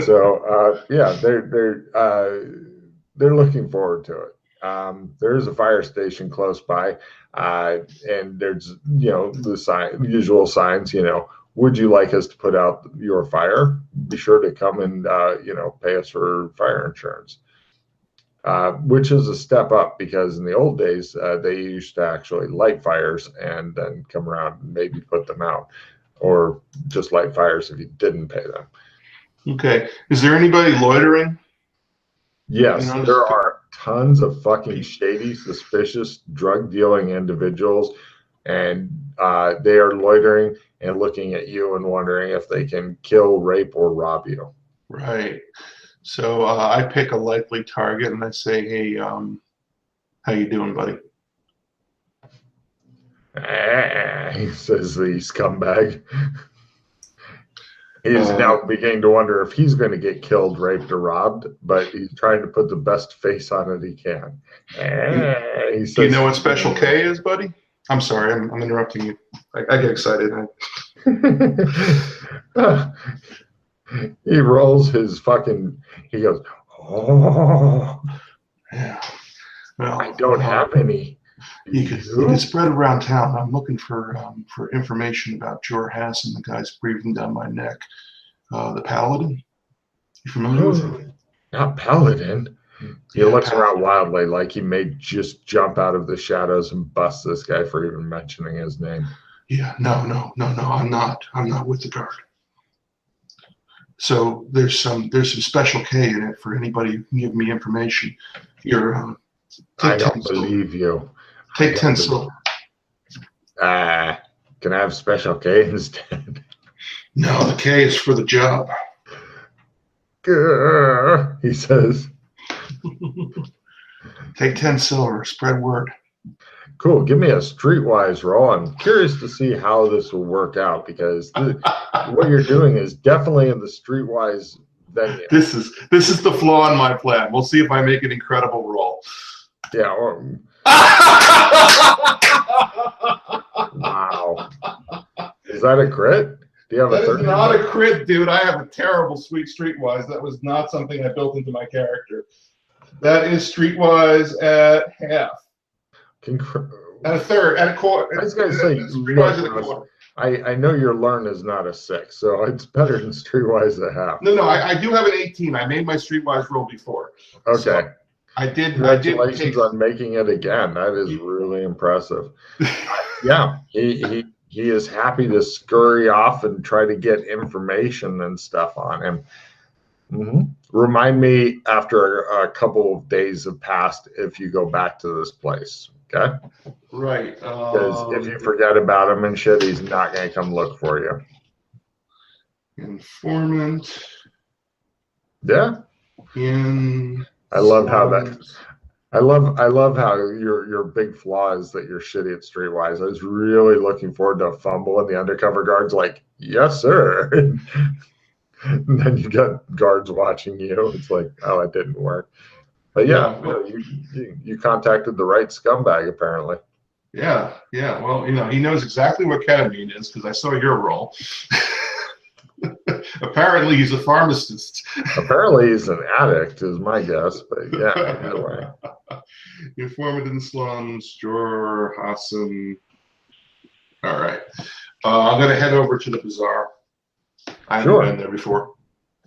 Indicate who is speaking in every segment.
Speaker 1: So yeah, they're looking forward to it. There is a fire station close by, and there's the usual signs. Would you like us to put out your fire? Be sure to come and pay us for fire insurance. Which is a step up because in the old days they used to actually light fires and then come around and maybe put them out, or just light fires if you didn't pay them.
Speaker 2: Okay. Is there anybody loitering?
Speaker 1: Yes, there are tons of fucking shady, suspicious, drug-dealing individuals, and they are loitering and looking at you and wondering if they can kill, rape, or rob you.
Speaker 2: Right. So I pick a likely target and I say, "Hey, how you doing, buddy?"
Speaker 1: He says the scumbag. He's now beginning to wonder if he's going to get killed, raped, or robbed, but he's trying to put the best face on it he can. He says,
Speaker 2: do you know what Special K is, buddy? I'm sorry, I'm interrupting you. I get excited.
Speaker 1: He rolls his fucking. He goes, "Oh,
Speaker 2: yeah. Well,
Speaker 1: I don't have any."
Speaker 2: You could spread around town. I'm looking for information about Jor Hassan, the guy's breathing down my neck. The Paladin. You familiar with him?
Speaker 1: Not Paladin. He looks around wildly, like he may just jump out of the shadows and bust this guy for even mentioning his name.
Speaker 2: Yeah, no, I'm not. I'm not with the guard. So there's some Special K in it for anybody who can give me information.
Speaker 1: I don't believe you.
Speaker 2: Take 10 silver.
Speaker 1: Can I have Special K instead?
Speaker 2: No, the K is for the job.
Speaker 1: He says.
Speaker 2: Take 10 silver. Spread word.
Speaker 1: Cool. Give me a streetwise roll. I'm curious to see how this will work out because what you're doing is definitely in the streetwise venue.
Speaker 2: This is the flaw in my plan. We'll see if I make an incredible roll.
Speaker 1: Yeah. Wow. Is that a crit? Do you have
Speaker 2: that is not a crit, dude. I have a terrible sweet streetwise. That was not something I built into my character. That is streetwise at half. At a third, at a quarter.
Speaker 1: I was going to say, look, I know your learn is not a 6, so it's better than streetwise at half.
Speaker 2: No, I do have an 18. I made my streetwise roll before.
Speaker 1: Okay.
Speaker 2: So I did.
Speaker 1: Congratulations on making it again. That is really impressive. Yeah, he is happy to scurry off and try to get information and stuff on him. Mm-hmm. Remind me after a couple of days have passed if you go back to this place. Okay.
Speaker 2: Right.
Speaker 1: Because if you forget about him and shit, he's not going to come look for you.
Speaker 2: Informant.
Speaker 1: Yeah. I love how that. I love how your big flaw is that you're shitty at streetwise. I was really looking forward to a fumble, and the undercover guard's like, "Yes, sir." And then you got guards watching you. It's like, oh, it didn't work. But yeah, you contacted the right scumbag apparently.
Speaker 2: Yeah. Well, he knows exactly what ketamine is because I saw your roll. Apparently, he's a pharmacist.
Speaker 1: Apparently, he's an addict, is my guess. But yeah, either way.
Speaker 2: Informant in slums, Jor Hassan. All right. I'm going to head over to the bazaar. I haven't been there before.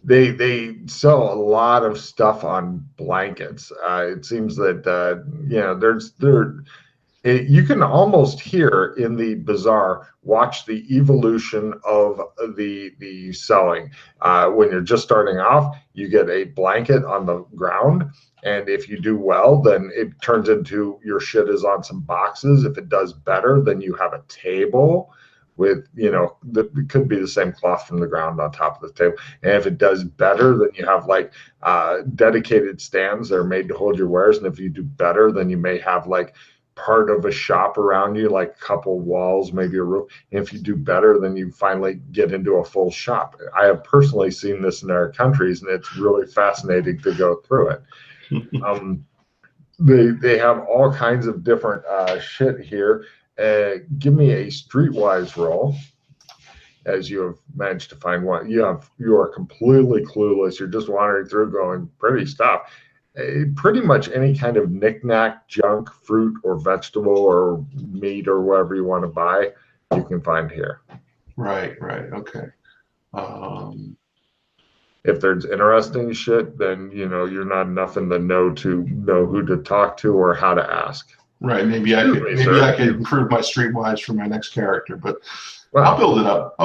Speaker 1: They sell a lot of stuff on blankets. It seems that you can almost hear in the bazaar, watch the evolution of the selling. When you're just starting off, you get a blanket on the ground, and if you do well, then it turns into your shit is on some boxes. If it does better, then you have a table with, it could be the same cloth from the ground on top of the table. And if it does better, then you have like dedicated stands that are made to hold your wares. And if you do better, then you may have like part of a shop around you, like a couple walls, maybe a roof. And if you do better, then you finally get into a full shop. I have personally seen this in other countries, and it's really fascinating to go through it. They have all kinds of different shit here. Give me a streetwise roll. as you have managed to find one. You are completely clueless. You're just wandering through going, pretty stuff. Pretty much any kind of knickknack, junk, fruit or vegetable or meat or whatever you want to buy, you can find here.
Speaker 2: Right. Okay.
Speaker 1: If there's interesting shit, then you're not enough in the know to know who to talk to or how to ask.
Speaker 2: Right. Maybe I could improve my streetwise for my next character, but I'll build it up.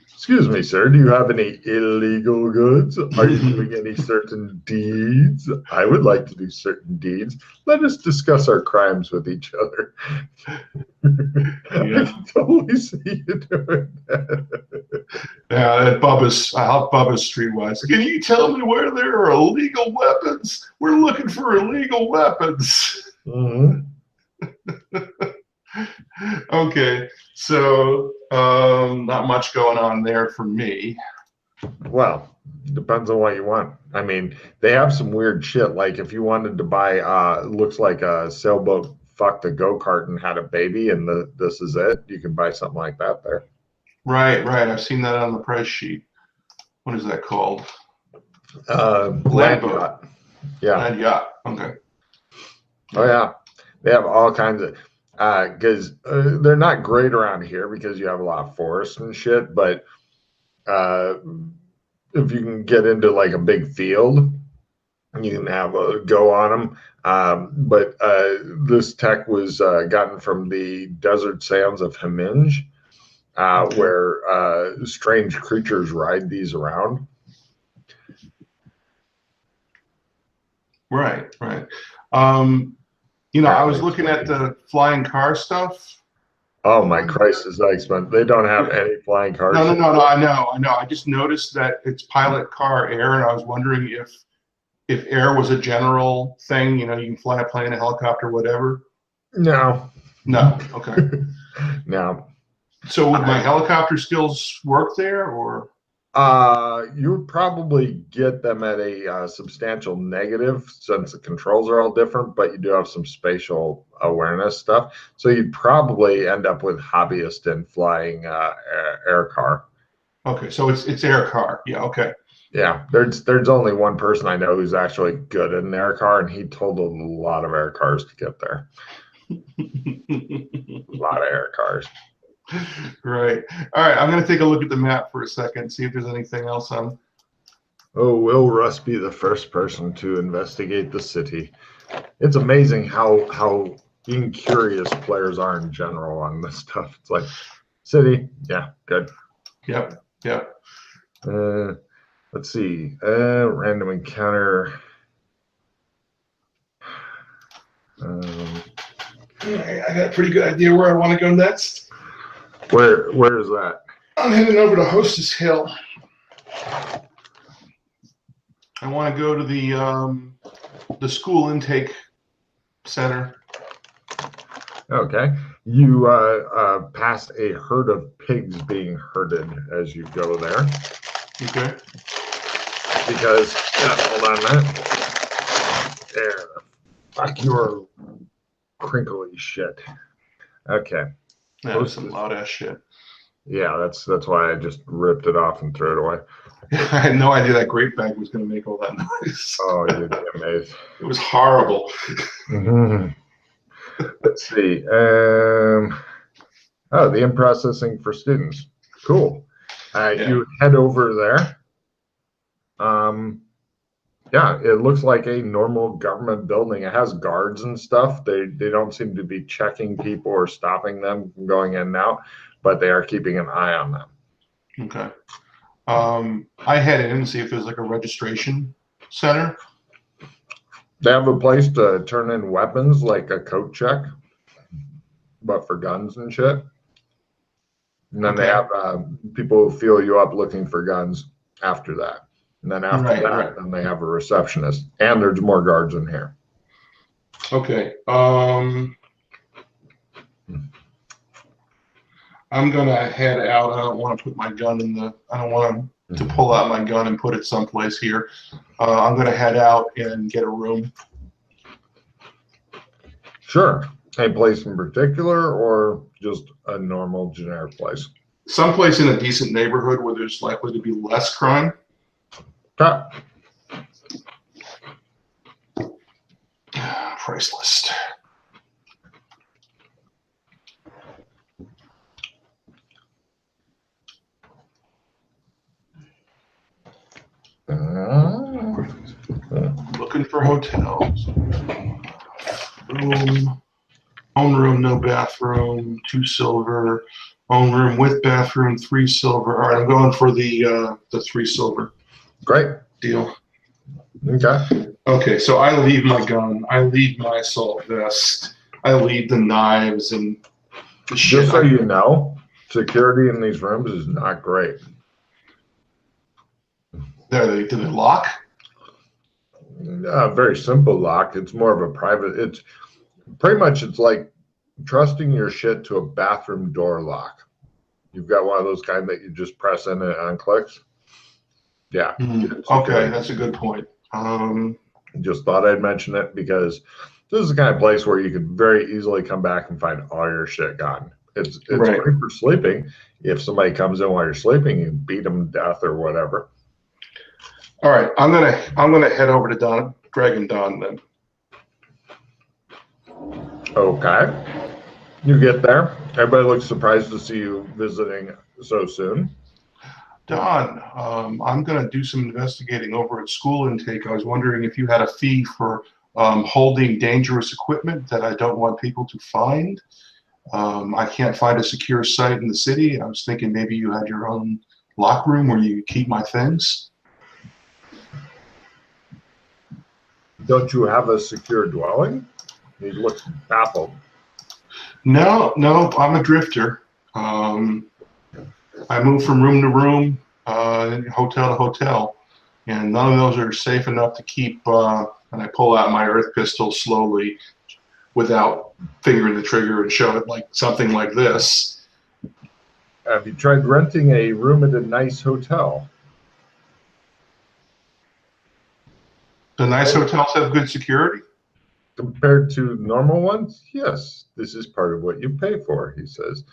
Speaker 1: Excuse me, sir. Do you have any illegal goods? Are you doing any certain deeds? I would like to do certain deeds. Let us discuss our crimes with each other. I can totally see you doing that.
Speaker 2: Yeah, Bubba's streetwise. Can you tell me where there are illegal weapons? We're looking for illegal weapons.
Speaker 1: Mm-hmm.
Speaker 2: Okay, so not much going on there for me.
Speaker 1: Well, depends on what you want. I mean, they have some weird shit. Like if you wanted to buy, looks like a sailboat fucked a go-kart and had a baby, and this is it. You can buy something like that there.
Speaker 2: Right. I've seen that on the price sheet. What is that called?
Speaker 1: Land yacht. Yeah.
Speaker 2: Land yacht. Okay.
Speaker 1: Oh yeah, they have all kinds of. Because they're not great around here because you have a lot of forest and shit. But if you can get into like a big field, you can have a go on them. But this tech was gotten from the desert sands of Himinge, where strange creatures ride these around.
Speaker 2: Right. I was looking at the flying car stuff.
Speaker 1: Oh my Christ, is that expensive? They don't have any flying cars.
Speaker 2: No. I know. I just noticed that it's pilot car air, and I was wondering if air was a general thing. You can fly a plane, a helicopter, whatever.
Speaker 1: No.
Speaker 2: Okay.
Speaker 1: No.
Speaker 2: So would my helicopter skills work there, or?
Speaker 1: You would probably get them at a substantial negative since the controls are all different, but you do have some spatial awareness stuff. So you'd probably end up with hobbyist in flying air car.
Speaker 2: Okay, so it's air car. Yeah. Okay.
Speaker 1: Yeah, there's only one person I know who's actually good in an air car, and he totaled a lot of air cars to get there. A lot of air cars.
Speaker 2: Right. All right. I'm going to take a look at the map for a second, see if there's anything else on.
Speaker 1: Oh, will Russ be the first person to investigate the city? It's amazing how incurious players are in general on this stuff. It's like, city, yeah, good.
Speaker 2: Yep.
Speaker 1: Let's see. Random encounter.
Speaker 2: I got a pretty good idea where I want to go next.
Speaker 1: Where is that?
Speaker 2: I'm heading over to Hostess Hill. I want to go to the school intake center.
Speaker 1: Okay. You pass a herd of pigs being herded as you go there.
Speaker 2: Okay.
Speaker 1: Because, hold on a minute. There. Fuck your crinkly shit. Okay.
Speaker 2: That was some loud ass shit.
Speaker 1: Yeah, that's why I just ripped it off and threw it away.
Speaker 2: I had no idea that grape bag was going to make all that noise.
Speaker 1: Oh, you'd be amazed.
Speaker 2: It was horrible.
Speaker 1: Mm-hmm. Let's see. The in-processing for students. Cool. You head over there. Yeah, it looks like a normal government building. It has guards and stuff. They don't seem to be checking people or stopping them from going in and out, but they are keeping an eye on them.
Speaker 2: Okay. I head in and see if there's like a registration center.
Speaker 1: They have a place to turn in weapons, like a coat check, but for guns and shit. And then they have people who feel you up looking for guns after that. And then after that, then they have a receptionist. And there's more guards in here.
Speaker 2: Okay. I'm going to head out. I don't want to put my gun I don't want to pull out my gun and put it someplace here. I'm going to head out and get a room.
Speaker 1: Sure. A place in particular or just a normal generic place?
Speaker 2: someplace in a decent neighborhood where there's likely to be less crime.
Speaker 1: Okay.
Speaker 2: Price list. Looking for hotels. Room, own room, no bathroom, 2 silver. Own room with bathroom, 3 silver. All right, I'm going for the 3 silver.
Speaker 1: Great
Speaker 2: Deal.
Speaker 1: Okay.
Speaker 2: Okay, so I leave my gun. I leave my assault vest. I leave the knives and the shit.
Speaker 1: Just so you know, security in these rooms is not great.
Speaker 2: Do they lock?
Speaker 1: Very simple lock. It's more of a private. It's pretty much, it's like trusting your shit to a bathroom door lock. You've got one of those kind that you just press in and on clicks. Yeah.
Speaker 2: Okay, that's a good point.
Speaker 1: Just thought I'd mention it because this is the kind of place where you could very easily come back and find all your shit gone. It's
Speaker 2: Right.
Speaker 1: great for sleeping. If somebody comes in while you're sleeping, you beat them to death or whatever.
Speaker 2: All right, I'm gonna head over to Greg and Don then.
Speaker 1: Okay. You get there. Everybody looks surprised to see you visiting so soon.
Speaker 2: Don, I'm going to do some investigating over at school intake. I was wondering if you had a fee for holding dangerous equipment that I don't want people to find. I can't find a secure site in the city. I was thinking maybe you had your own lock room where you keep my things.
Speaker 1: Don't you have a secure dwelling? He looks baffled.
Speaker 2: No, I'm a drifter. I move from room to room, hotel to hotel, and none of those are safe enough to keep. And I pull out my earth pistol slowly, without fingering the trigger, and show it like something like this.
Speaker 1: Have you tried renting a room at a nice hotel?
Speaker 2: Do nice hotels have good security?
Speaker 1: Compared to normal ones, yes. This is part of what you pay for, he says.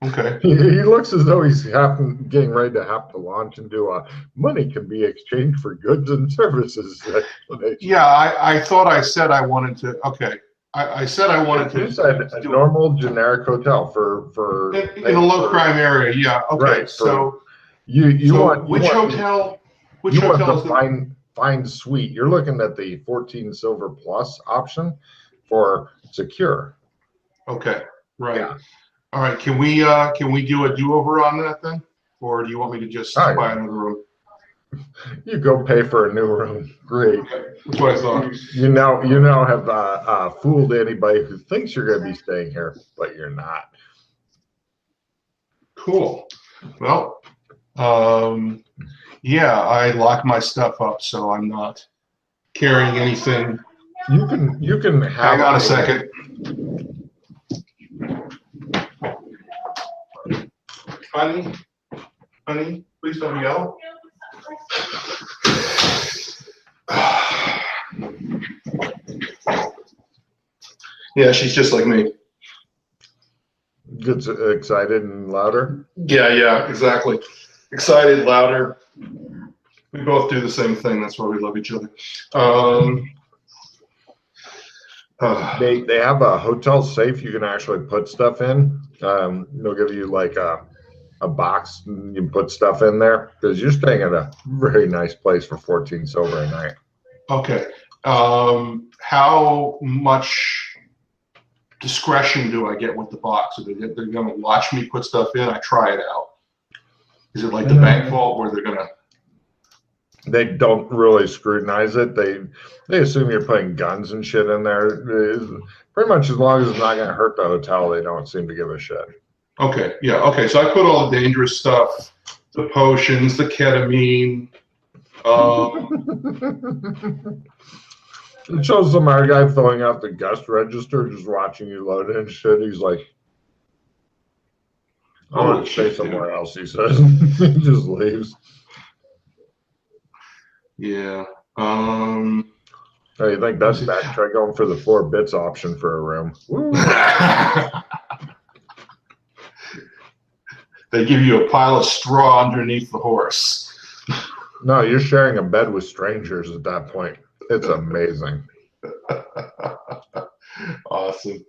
Speaker 2: Okay.
Speaker 1: He looks as though he's getting ready to have to launch into a money can be exchanged for goods and services explanation.
Speaker 2: Yeah, I thought I said I wanted to. Okay, I said I wanted to.
Speaker 1: You said a normal generic hotel for
Speaker 2: in a low crime area. Yeah. Okay.
Speaker 1: Right.
Speaker 2: So
Speaker 1: you want
Speaker 2: which hotel? Which hotel is
Speaker 1: the fine suite? You're looking at the 14 silver plus option for secure.
Speaker 2: Okay. Right.
Speaker 1: Yeah.
Speaker 2: All right. Can we do a do-over on that then, or do you want me to just buy another room?
Speaker 1: You go pay for a new room. Great.
Speaker 2: Okay. That's what I thought.
Speaker 1: You now have fooled anybody who thinks you're going to be staying here, but you're not.
Speaker 2: Cool. Well, yeah, I lock my stuff up, so I'm not carrying anything.
Speaker 1: You can have.
Speaker 2: Hang on a second. Honey, please don't yell. Yeah, she's just like me.
Speaker 1: Gets excited and louder.
Speaker 2: Yeah, exactly. Excited, louder. We both do the same thing. That's why we love each other.
Speaker 1: They have a hotel safe you can actually put stuff in. They'll give you like a box and you can put stuff in there because you're staying at a very nice place for 14 silver a night.
Speaker 2: Okay. How much discretion do I get with the box? Are they're going to watch me put stuff in? I try it out. Is it like the bank vault where they're going to?
Speaker 1: They don't really scrutinize it. They assume you're putting guns and shit in there. Pretty much as long as it's not going to hurt the hotel, they don't seem to give a shit.
Speaker 2: Okay, yeah, okay. So I put all the dangerous stuff, the potions, the ketamine.
Speaker 1: It shows some other guy filling out the guest register, just watching you load it and shit. He's like, I want to stay somewhere else, he says. He just leaves.
Speaker 2: Yeah.
Speaker 1: Oh, you think that's bad? Try going for the 4 bits option for a room.
Speaker 2: they give you a pile of straw underneath the horse.
Speaker 1: No, you're sharing a bed with strangers at that point. It's amazing.
Speaker 2: Awesome.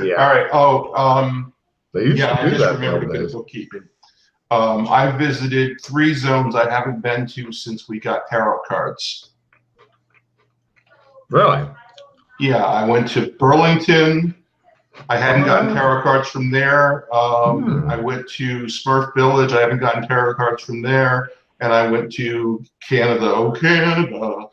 Speaker 1: Yeah.
Speaker 2: All right. Oh,
Speaker 1: they used
Speaker 2: yeah,
Speaker 1: to
Speaker 2: I
Speaker 1: do
Speaker 2: just
Speaker 1: that
Speaker 2: remembered the
Speaker 1: nowadays.
Speaker 2: bookkeeping. I visited 3 zones I haven't been to since we got tarot cards.
Speaker 1: Really?
Speaker 2: Yeah, I went to Burlington. I hadn't gotten tarot cards from there. I went to Smurf Village. I haven't gotten tarot cards from there. And I went to Canada, Canada.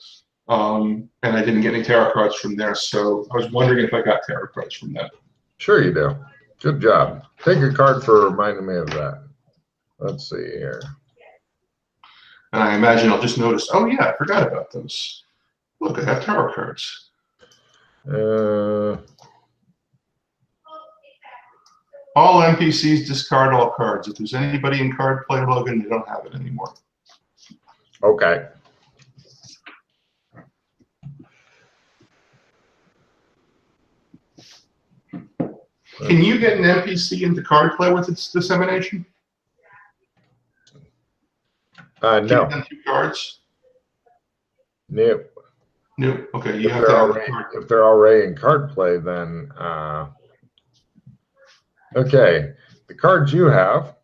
Speaker 2: And I didn't get any tarot cards from there. So I was wondering if I got tarot cards from them.
Speaker 1: Sure you do. Good job. Take a card for reminding me of that. Let's see here.
Speaker 2: And I imagine I'll just notice, oh yeah, I forgot about those. Look, I have tarot cards. All NPCs discard all cards. If there's anybody in card play, Logan, they don't have it anymore.
Speaker 1: Okay.
Speaker 2: Can you get an NPC into card play with its dissemination?
Speaker 1: No.
Speaker 2: Give them 2 cards?
Speaker 1: Nope.
Speaker 2: Nope. Okay, you have to have a card.
Speaker 1: If they're already in card play, then okay. The cards you have.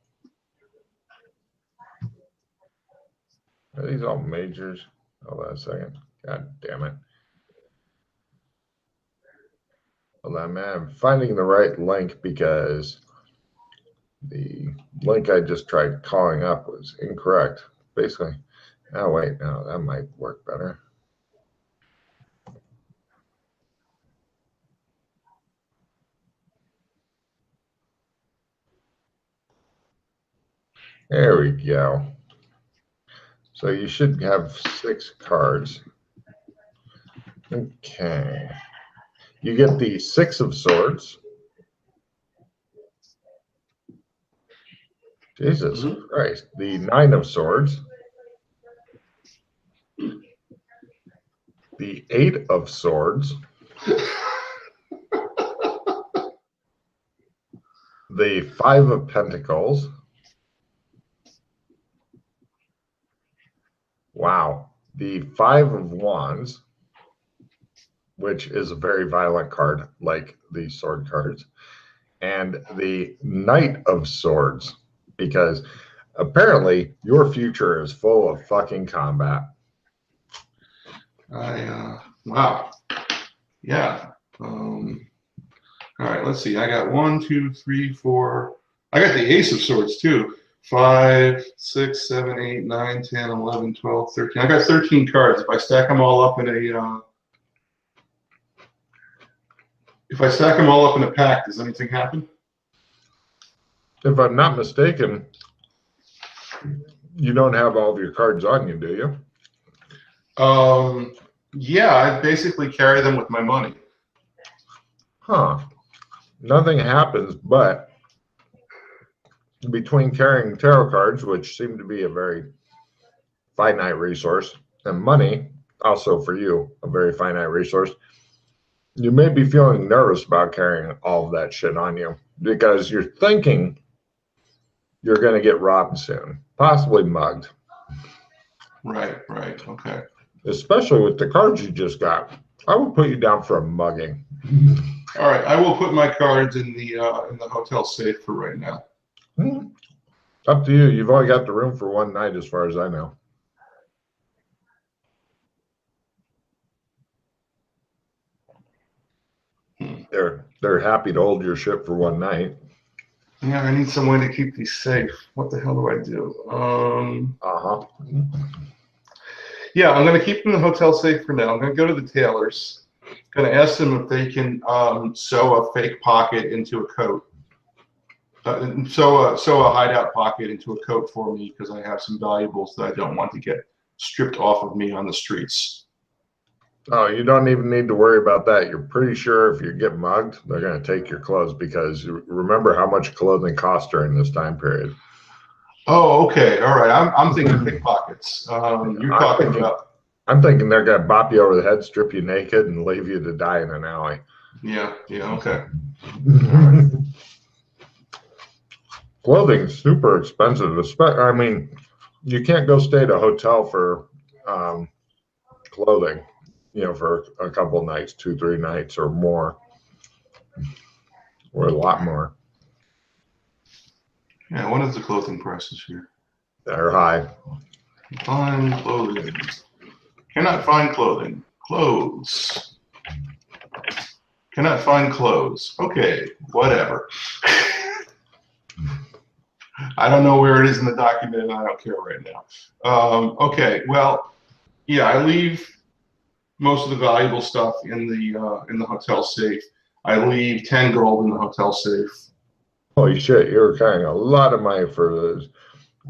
Speaker 1: Are these all majors? Hold on a second. God damn it. Hold on, man. I'm finding the right link because the link I just tried calling up was incorrect. Basically. Oh, wait. No, that might work better. There we go. So you should have 6 cards. Okay. You get the 6 of Swords. Jesus Christ. The 9 of Swords. The 8 of Swords. The 5 of Pentacles. Wow. The 5 of Wands, which is a very violent card, like the sword cards, and the Knight of Swords, because apparently your future is full of fucking combat.
Speaker 2: Wow. Yeah. All right, let's see. I got 1, 2, 3, 4. I got the Ace of Swords too. 5, 6, 7, 8, 9, 10, 11, 12, 13. I got 13 cards. If I stack them all up in a pack, does anything happen?
Speaker 1: If I'm not mistaken, you don't have all of your cards on you, do you?
Speaker 2: Yeah, I basically carry them with my money.
Speaker 1: Huh. Nothing happens, but between carrying tarot cards, which seem to be a very finite resource, and money, also for you, a very finite resource, you may be feeling nervous about carrying all of that shit on you because you're thinking you're going to get robbed soon, possibly mugged.
Speaker 2: Right, okay.
Speaker 1: Especially with the cards you just got. I would put you down for a mugging.
Speaker 2: All right, I will put my cards in the hotel safe for right now.
Speaker 1: Up to you. You've only got the room for one night, as far as I know. They're happy to hold your ship for one night.
Speaker 2: Yeah, I need some way to keep these safe. What the hell do I do? Yeah, I'm going to keep them in the hotel safe for now. I'm going to go to the tailors. I'm going to ask them if they can sew a fake pocket into a coat. Sew a hideout pocket into a coat for me because I have some valuables that I don't want to get stripped off of me on the streets.
Speaker 1: Oh, you don't even need to worry about that. You're pretty sure if you get mugged, they're going to take your clothes because remember how much clothing costs during this time period.
Speaker 2: Oh, okay. All right. I'm thinking pickpockets.
Speaker 1: I'm thinking they're going to bop you over the head, strip you naked, and leave you to die in an alley.
Speaker 2: Yeah, okay.
Speaker 1: Clothing's super expensive. I mean, you can't go stay at a hotel for clothing, for a couple of nights, 2, 3 nights or more, or a lot more.
Speaker 2: Yeah, what is the clothing prices here?
Speaker 1: They're high.
Speaker 2: Find clothing. Cannot find clothing. Clothes. Cannot find clothes. Okay, whatever. I don't know where it is in the document, and I don't care right now. Okay, well, yeah, I leave most of the valuable stuff in the hotel safe. I leave 10 gold in the hotel safe.
Speaker 1: Holy shit, you're carrying a lot of money for this.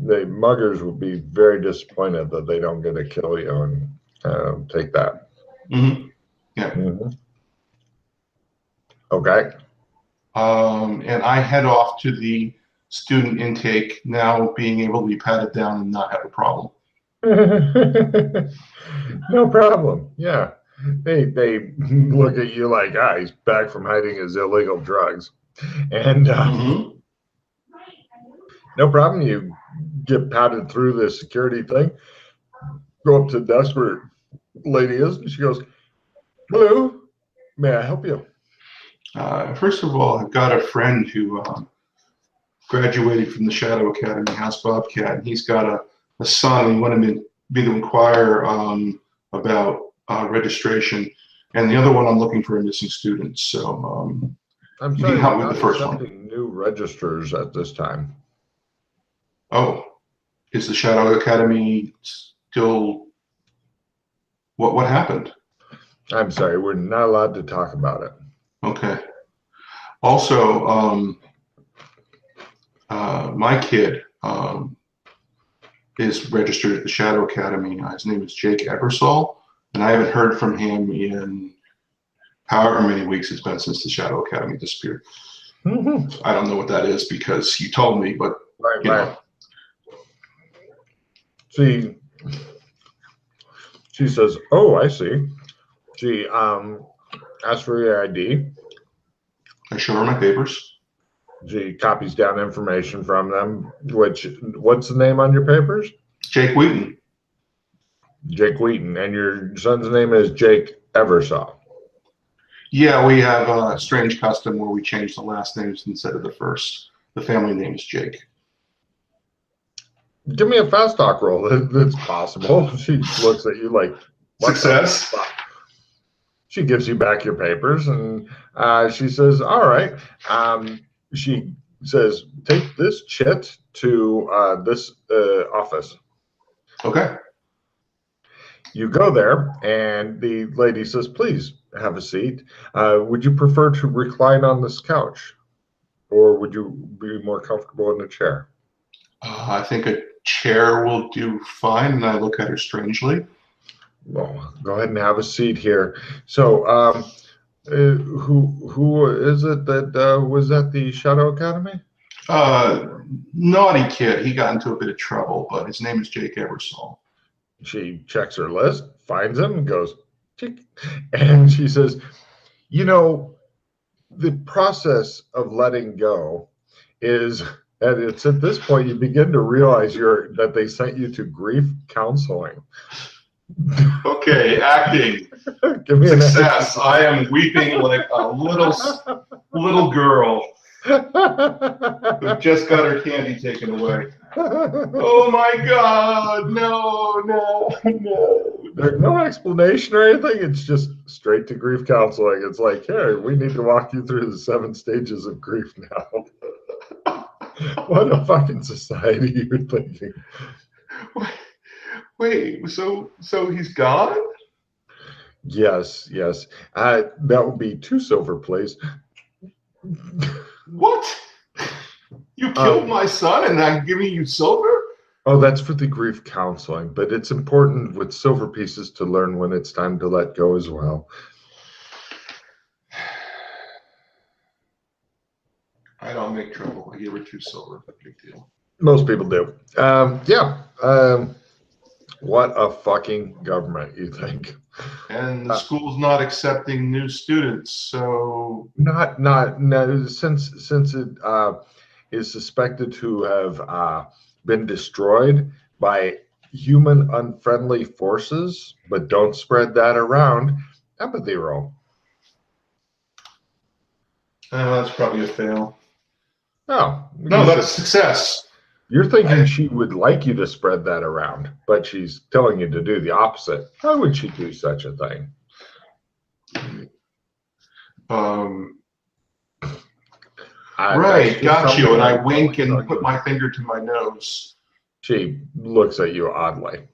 Speaker 1: The muggers will be very disappointed that they don't get to kill you and take that.
Speaker 2: Mm-hmm. Yeah.
Speaker 1: Mm-hmm. Okay.
Speaker 2: And I head off to the student intake, now being able to be patted down and not have a problem.
Speaker 1: No problem. Yeah. They look at you like, he's back from hiding his illegal drugs. And no problem. You get patted through the security thing, go up to the desk where lady is, and she goes, "Hello, may I help you?"
Speaker 2: First of all, I've got a friend who graduated from the Shadow Academy, House Bobcat, and he's got a son, and he wanted me to inquire about registration. And the other one, I'm looking for a missing student. So
Speaker 1: I'm sorry, help with the first one. New registers at this time.
Speaker 2: Oh, is the Shadow Academy still? What happened?
Speaker 1: I'm sorry, we're not allowed to talk about it.
Speaker 2: Okay. Also, my kid is registered at the Shadow Academy. His name is Jake Ebersol, and I haven't heard from him in however many weeks it's been since the Shadow Academy disappeared. Mm-hmm. I don't know what that is because you told me, but you know.
Speaker 1: She says, "Oh, I see." She asks for your ID.
Speaker 2: I show her my papers.
Speaker 1: She copies down information from them. What's the name on your papers?
Speaker 2: Jake Wheaton.
Speaker 1: Jake Wheaton, and your son's name is Jake Eversaw.
Speaker 2: Yeah, we have a strange custom where we change the last names instead of the first. The family name is Jake.
Speaker 1: Give me a fast talk roll. That's possible. She looks at you like,
Speaker 2: success.
Speaker 1: She gives you back your papers, and she says, "All right." She says, "Take this chit to this office."
Speaker 2: Okay.
Speaker 1: You go there, and the lady says, "Please have a seat. Would you prefer to recline on this couch, or would you be more comfortable in a chair?"
Speaker 2: I think a chair will do fine, and I look at her strangely.
Speaker 1: Well, go ahead and have a seat here. So, who is it that was at the Shadow Academy?
Speaker 2: Naughty kid. He got into a bit of trouble, but his name is Jake Ebersol.
Speaker 1: She checks her list, finds him, and goes, "Tick." And she says, the process of letting go is, and it's at this point you begin to realize that they sent you to grief counseling.
Speaker 2: Okay, acting.
Speaker 1: Give me
Speaker 2: success. I am weeping like a little girl who just got her candy taken away. Oh my God! No.
Speaker 1: There's no explanation or anything. It's just straight to grief counseling. It's like, hey, we need to walk you through the 7 stages of grief now. What a fucking society you're thinking.
Speaker 2: Wait, so he's gone?
Speaker 1: Yes. That would be 2 silver, please.
Speaker 2: What? You killed my son and I'm giving you silver?
Speaker 1: Oh, that's for the grief counseling, but it's important with silver pieces to learn when it's time to let go as well.
Speaker 2: I don't make trouble. I give her 2 silver. Big deal.
Speaker 1: Most people do. What a fucking government, you think?
Speaker 2: And the school's not accepting new students, so
Speaker 1: no. Since it is suspected to have been destroyed by human unfriendly forces, but don't spread that around. Empathy roll.
Speaker 2: That's probably a fail.
Speaker 1: Oh,
Speaker 2: no, that's a success.
Speaker 1: You're thinking she would like you to spread that around, but she's telling you to do the opposite. How would she do such a thing?
Speaker 2: Right, got you. And I wink and put my finger to my nose.
Speaker 1: She looks at you oddly.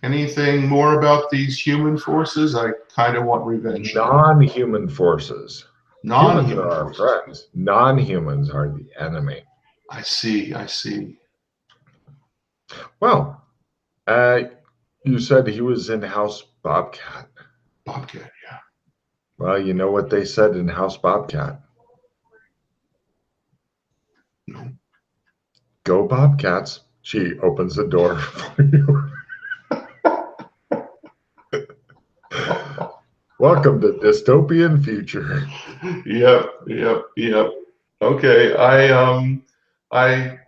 Speaker 2: Anything more about these human forces? I kind of want revenge.
Speaker 1: Non-human forces.
Speaker 2: Non-human
Speaker 1: are our
Speaker 2: forces.
Speaker 1: friends. Non-humans are the enemy.
Speaker 2: I see. I see.
Speaker 1: Well, you said he was in House Bobcat.
Speaker 2: Bobcat, yeah.
Speaker 1: Well, you know what they said in House Bobcat?
Speaker 2: No.
Speaker 1: Go Bobcats. She opens the door for you. Welcome to dystopian future.
Speaker 2: Yep. Okay, I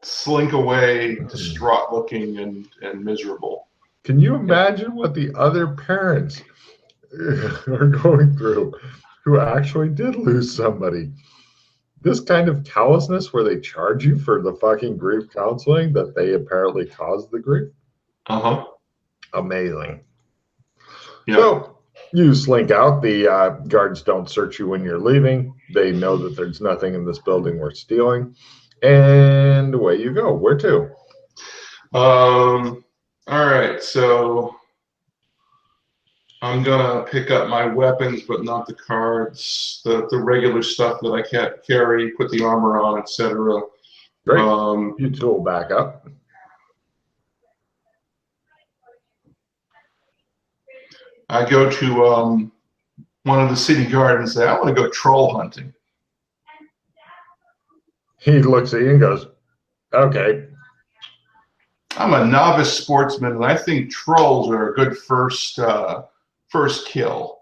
Speaker 2: slink away, distraught looking and miserable.
Speaker 1: Can you imagine what the other parents are going through who actually did lose somebody? This kind of callousness where they charge you for the fucking grief counseling that they apparently caused the grief. Amazing. Yep. So you slink out. The guards don't search you when you're leaving. They know that there's nothing in this building worth stealing. And away you go. Where to?
Speaker 2: All right. So I'm gonna pick up my weapons, but not the cards. The regular stuff that I can't carry. Put the armor on, etc.
Speaker 1: Great. You tool back up.
Speaker 2: I go to one of the city gardens and say, I want to go troll hunting.
Speaker 1: He looks at you and goes, okay.
Speaker 2: I'm a novice sportsman, and I think trolls are a good first kill.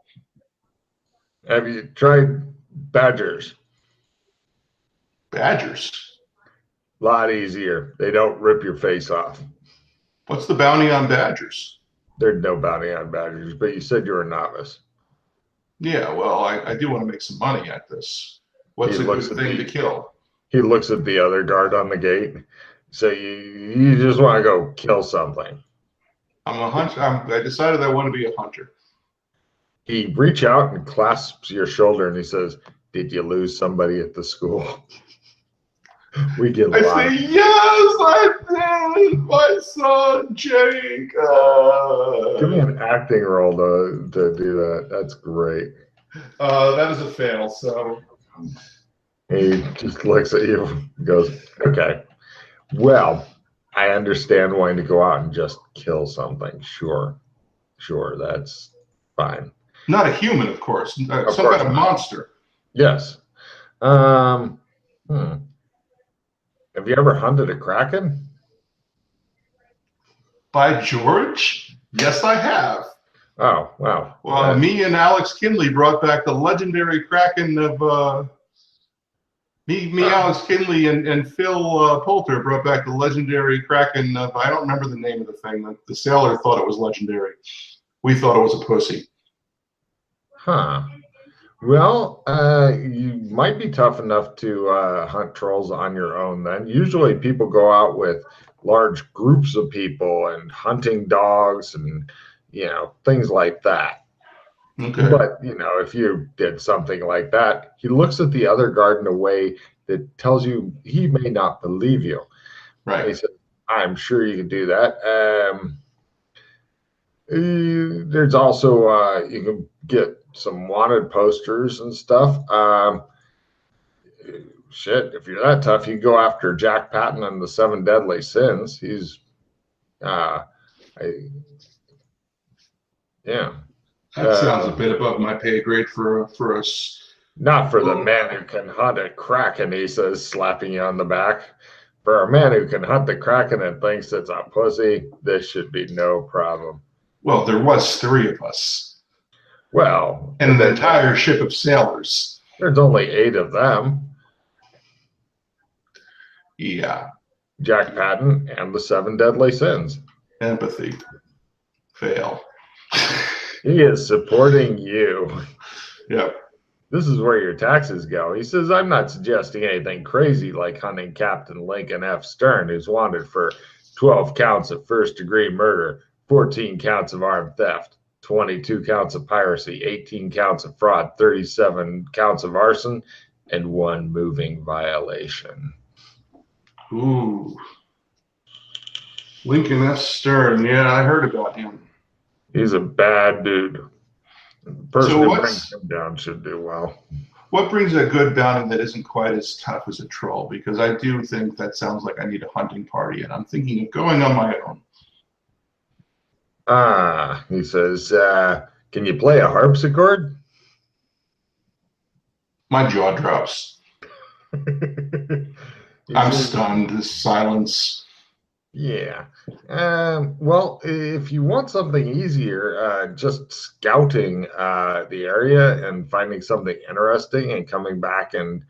Speaker 1: Have you tried badgers?
Speaker 2: Badgers?
Speaker 1: A lot easier. They don't rip your face off.
Speaker 2: What's the bounty on badgers?
Speaker 1: There's no bounty on badgers, but you said you're a novice.
Speaker 2: Yeah, well, I do want to make some money at this. What's a good thing to kill?
Speaker 1: He looks at the other guard on the gate. So you just want to go kill something.
Speaker 2: I'm a hunter. I decided I want to be a hunter.
Speaker 1: He reaches out and clasps your shoulder and he says, did you lose somebody at the school? We get a lot.
Speaker 2: I say, yes, I did. My son, Jake.
Speaker 1: Give me an acting role to do that. That's great.
Speaker 2: That is a fail, so.
Speaker 1: He just looks at you and goes, okay. Well, I understand wanting to go out and just kill something. Sure, that's fine.
Speaker 2: Not a human, of course. Some kind of monster.
Speaker 1: Yes. Have you ever hunted a kraken?
Speaker 2: By George? Yes, I have.
Speaker 1: Oh, wow.
Speaker 2: Well, me and Alex Kinley brought back the legendary kraken of... Alex Kinley and Phil Poulter brought back the legendary kraken of... I don't remember the name of the thing. The sailor thought it was legendary. We thought it was a pussy.
Speaker 1: Huh. Well, you might be tough enough to hunt trolls on your own then. Usually people go out with large groups of people and hunting dogs and, things like that. Okay. But, if you did something like that, he looks at the other guard in a way that tells you he may not believe you. Right. He said, I'm sure you can do that. There's also, you can get some wanted posters and stuff. Shit, if you're that tough, you can go after Jack Patton and the 7 Deadly Sins. He's, yeah.
Speaker 2: That sounds a bit above my pay grade for us.
Speaker 1: Not for the man who can hunt a kraken, he says, slapping you on the back. For a man who can hunt the kraken and thinks it's a pussy, this should be no problem.
Speaker 2: Well, there was 3 of us.
Speaker 1: Well,
Speaker 2: and an entire ship of sailors.
Speaker 1: There's only 8 of them.
Speaker 2: Yeah.
Speaker 1: Jack Patton and the 7 Deadly Sins.
Speaker 2: Empathy. Fail.
Speaker 1: He is supporting you.
Speaker 2: Yep.
Speaker 1: This is where your taxes go. He says, I'm not suggesting anything crazy like hunting Captain Lincoln F. Stern, who's wanted for 12 counts of first-degree murder, 14 counts of armed theft, 22 counts of piracy, 18 counts of fraud, 37 counts of arson, and 1 moving violation.
Speaker 2: Ooh. Lincoln F. Stern. Yeah, I heard about him.
Speaker 1: He's a bad dude. The person who brings him down should do well.
Speaker 2: What brings a good bounty that isn't quite as tough as a troll? Because I do think that sounds like I need a hunting party, and I'm thinking of going on my own.
Speaker 1: He says, can you play a harpsichord?
Speaker 2: My jaw drops. I'm stunned. This silence.
Speaker 1: Yeah. Well, if you want something easier, just scouting the area and finding something interesting and coming back and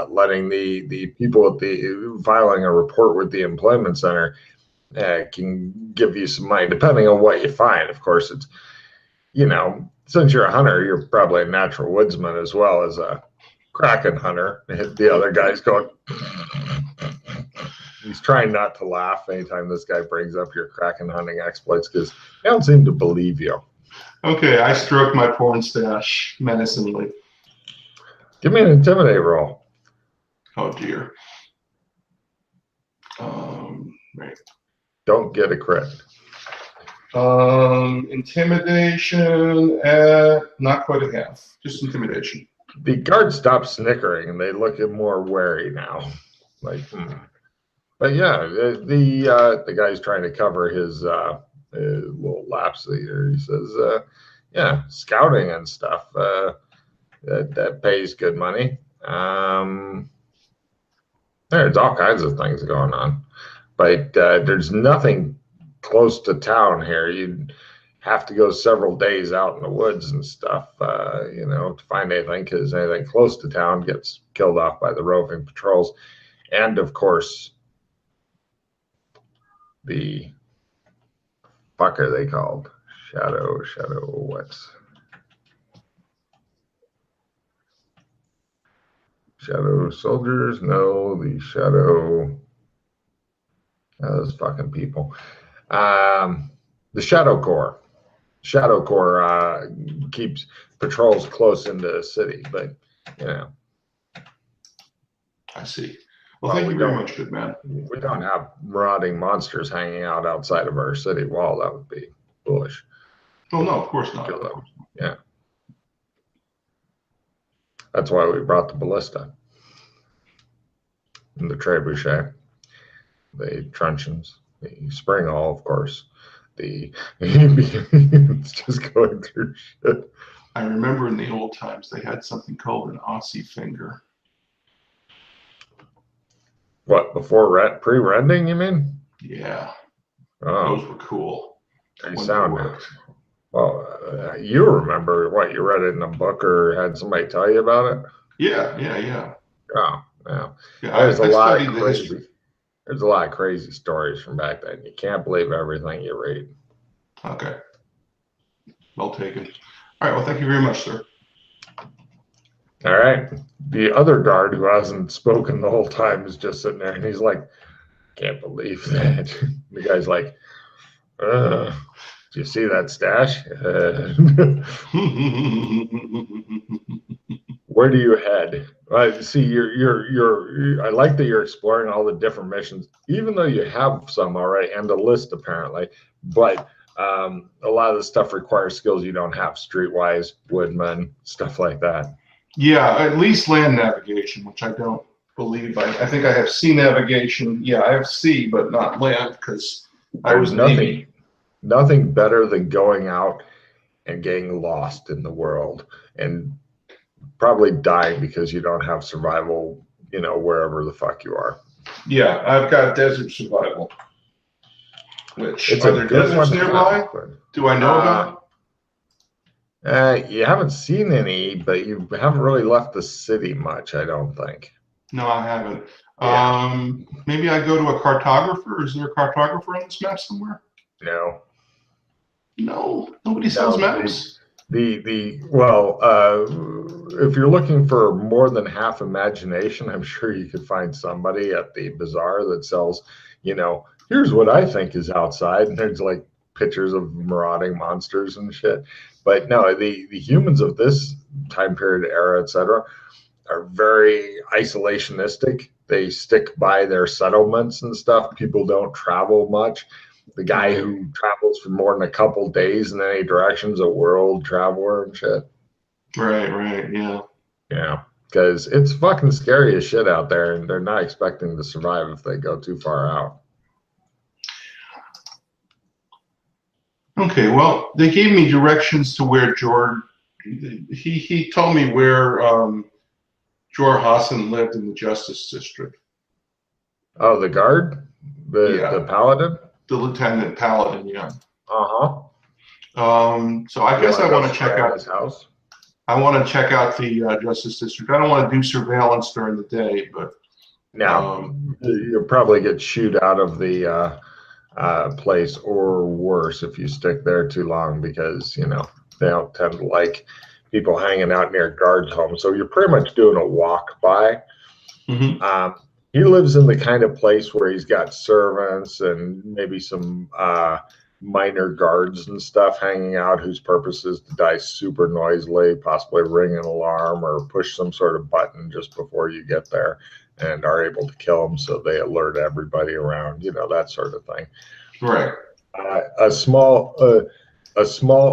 Speaker 1: letting the people at the filing a report with the employment center can give you some money, depending on what you find. Of course, it's, since you're a hunter, you're probably a natural woodsman as well as a kraken hunter. The other guy's going. He's trying not to laugh anytime this guy brings up your kraken hunting exploits because they don't seem to believe you.
Speaker 2: Okay, I stroke my porn stash menacingly.
Speaker 1: Give me an intimidate roll.
Speaker 2: Oh dear. Right.
Speaker 1: Don't get a crit.
Speaker 2: Intimidation at not quite a half. Just intimidation.
Speaker 1: The guards stop snickering and they look more wary now. Like, But yeah, the guy's trying to cover his little lapse here. He says, yeah, scouting and stuff, that pays good money. There's all kinds of things going on, but there's nothing close to town here. You'd have to go several days out in the woods and stuff, to find anything, because anything close to town gets killed off by the roving patrols. And of course, the fuck are they called? Shadow what's? Shadow soldiers? No, the shadow. Those fucking people. The Shadow Corps. Shadow Corps keeps patrols close into the city, but
Speaker 2: I see. Well, thank you very much, good man.
Speaker 1: We don't have marauding monsters hanging out outside of our city wall. That would be foolish.
Speaker 2: Oh, no, of course not.
Speaker 1: Yeah. That's why we brought the ballista. And the trebuchet. The truncheons. The springall, of course. It's just going through shit.
Speaker 2: I remember in the old times they had something called an Aussie finger.
Speaker 1: What, before pre-rending, you mean?
Speaker 2: Yeah.
Speaker 1: Oh.
Speaker 2: Those were cool.
Speaker 1: They sound. Well, you remember what, you read it in a book or had somebody tell you about it?
Speaker 2: Yeah.
Speaker 1: Oh, yeah.
Speaker 2: There's
Speaker 1: a lot of crazy stories from back then. You can't believe everything you read.
Speaker 2: Okay. Well taken. All right, well, thank you very much, sir.
Speaker 1: All right. The other guard who hasn't spoken the whole time is just sitting there, and he's like, can't believe that. The guy's like, do you see that stash? Where do you head? See, I like that you're exploring all the different missions, even though you have some already and a list apparently, but a lot of the stuff requires skills you don't have, streetwise, woodman, stuff like that.
Speaker 2: Yeah, at least land navigation, which I don't believe. I think I have sea navigation. Yeah, I have sea, but not land, because I was
Speaker 1: nothing better than going out and getting lost in the world and probably dying because you don't have survival, wherever the fuck you are.
Speaker 2: Yeah, I've got desert survival. Which,
Speaker 1: are
Speaker 2: there deserts nearby? Do I know about?
Speaker 1: You haven't seen any, but you haven't really left the city much, I don't think.
Speaker 2: No, I haven't.
Speaker 1: Yeah.
Speaker 2: Maybe I go to a cartographer. Is there a cartographer on this map somewhere?
Speaker 1: No.
Speaker 2: No, nobody sells
Speaker 1: No.
Speaker 2: maps.
Speaker 1: Well, if you're looking for more than half imagination, I'm sure you could find somebody at the bazaar that sells, here's what I think is outside, and there's like pictures of marauding monsters and shit. But no, the humans of this time period, era, etc., are very isolationistic. They stick by their settlements and stuff. People don't travel much. The guy
Speaker 2: Right,
Speaker 1: who travels for more than a couple days in any direction's a world traveler and shit.
Speaker 2: right, yeah.
Speaker 1: Yeah, because it's fucking scary as shit out there, and they're not expecting to survive if they go too far out.
Speaker 2: Okay, well, they gave me directions to where George. He told me where Jor Hassan lived in the Justice District.
Speaker 1: Oh, the guard, the
Speaker 2: Yeah,
Speaker 1: paladin.
Speaker 2: the Lieutenant Paladin. Yeah.
Speaker 1: Uh huh.
Speaker 2: So I
Speaker 1: You
Speaker 2: guess
Speaker 1: want
Speaker 2: I
Speaker 1: to go
Speaker 2: want to check
Speaker 1: spy on
Speaker 2: out.
Speaker 1: his house?
Speaker 2: I want to check out the Justice District. I don't want to do surveillance during the day, but
Speaker 1: Now, you'll probably get chewed out of the place, or worse if you stick there too long, because they don't tend to like people hanging out near guards' homes. So you're pretty much doing a walk by.
Speaker 2: mhm.
Speaker 1: He lives in the kind of place where he's got servants and maybe some minor guards and stuff hanging out, whose purpose is to die super noisily, possibly ring an alarm or push some sort of button just before you get there, and are able to kill them so they alert everybody around, that sort of thing.
Speaker 2: Right.
Speaker 1: A small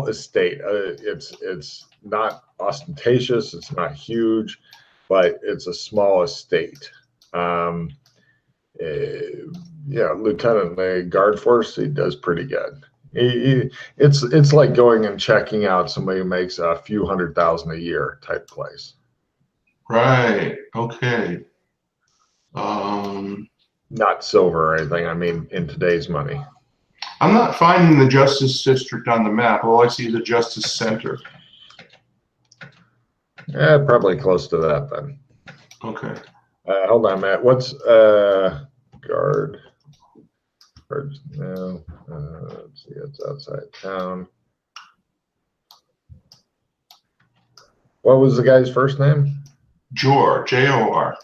Speaker 1: estate. It's not ostentatious. It's not huge, but it's a small estate. Um, Lieutenant the guard force, he does pretty good. It's like going and checking out somebody who makes a few $100,000 a year type place.
Speaker 2: Right. Okay.
Speaker 1: Not silver or anything. I mean, in today's money.
Speaker 2: I'm not finding the Justice District on the map. All I see is the Justice Center.
Speaker 1: Yeah, probably close to that then.
Speaker 2: Okay.
Speaker 1: Hold on, Matt. What's guard? No. Let's see. It's outside town. What was the guy's first name?
Speaker 2: Jor, Jor.